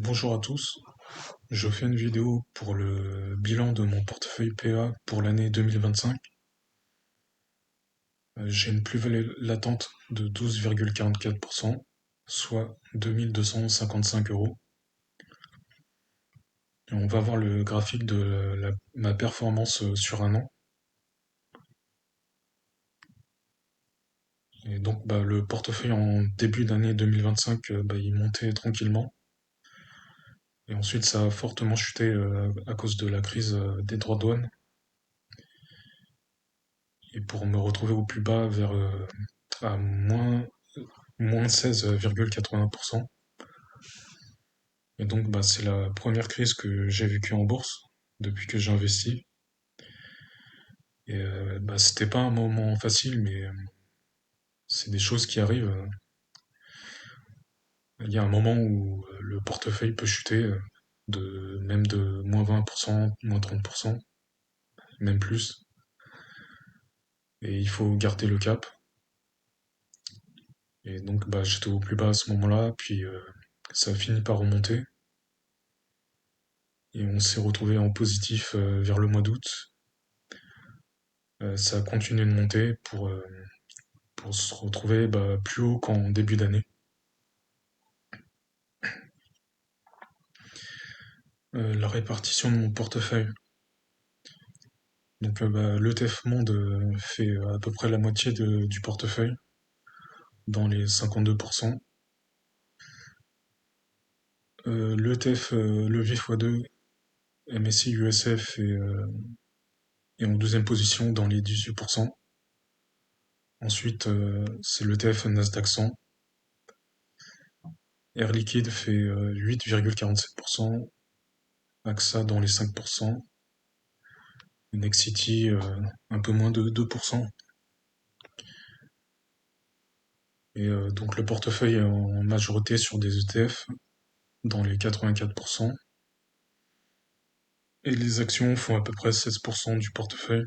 Bonjour à tous, je fais une vidéo pour le bilan de mon portefeuille PA pour l'année 2025. J'ai une plus-value latente de 12,44%, soit 2255 euros. Et on va voir le graphique de ma performance sur un an. Et donc le portefeuille en début d'année 2025, il montait tranquillement. Et ensuite ça a fortement chuté à cause de la crise des droits de douane. Et pour me retrouver au plus bas vers à moins 16,80%. Et donc, c'est la première crise que j'ai vécue en bourse depuis que j'ai investi. Et c'était pas un moment facile, mais c'est des choses qui arrivent. Il y a un moment où le portefeuille peut chuter même de moins 20%, moins 30%, même plus. Et il faut garder le cap. Et donc, j'étais au plus bas à ce moment-là, puis ça a fini par remonter. Et on s'est retrouvé en positif vers le mois d'août. Ça a continué de monter pour se retrouver plus haut qu'en début d'année. La répartition de mon portefeuille. Donc l'ETF Monde fait à peu près la moitié du portefeuille, dans les 52%. L'ETF levier x2 MSCI USF est en deuxième position dans les 18%. Ensuite, c'est l'ETF Nasdaq 100. Air Liquide fait 8,47%. AXA dans les 5%. Nexity un peu moins de 2%. Et donc le portefeuille est en majorité sur des ETF dans les 84%. Et les actions font à peu près 16% du portefeuille.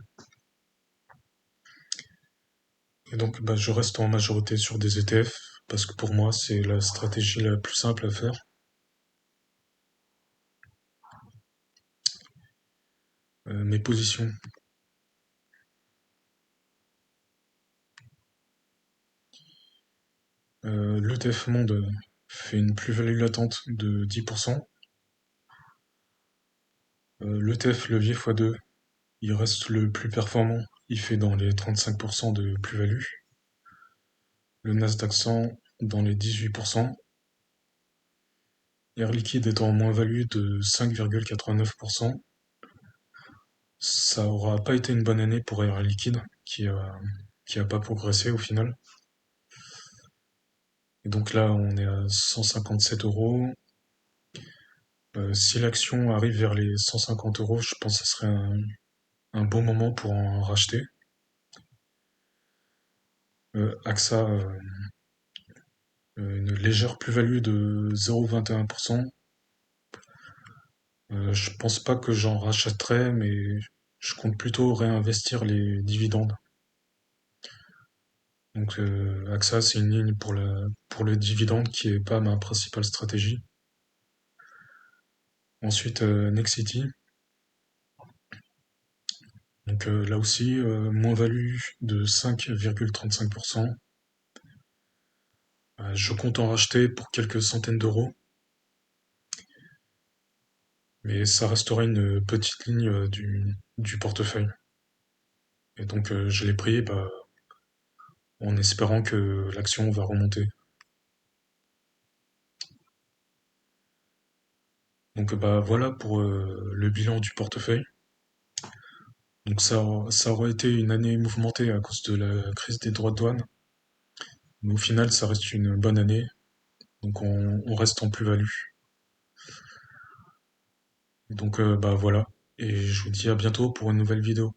Et donc je reste en majorité sur des ETF parce que pour moi c'est la stratégie la plus simple à faire. Mes positions. L'ETF Monde fait une plus-value latente de 10%. L'ETF levier x2, il reste le plus performant. Il fait dans les 35% de plus-value. Le Nasdaq 100 dans les 18%. Air Liquide est en moins-value de 5,89%. Ça aura pas été une bonne année pour Air Liquide, qui a pas progressé au final. Et donc là, on est à 157 euros. Si l'action arrive vers les 150 euros, je pense que ce serait un bon moment pour en racheter. AXA, une légère plus-value de 0,21%. Je pense pas que j'en rachèterai, mais je compte plutôt réinvestir les dividendes. Donc AXA, c'est une ligne pour le dividende qui est pas ma principale stratégie. Ensuite, Nexity. Donc là aussi, moins-value de 5,35%. Je compte en racheter pour quelques centaines d'euros. Mais ça restera une petite ligne du portefeuille. Et donc je l'ai pris en espérant que l'action va remonter. Donc voilà pour le bilan du portefeuille. Donc ça aurait été une année mouvementée à cause de la crise des droits de douane. Mais au final, ça reste une bonne année. Donc on reste en plus-value. Donc voilà. Et je vous dis à bientôt pour une nouvelle vidéo.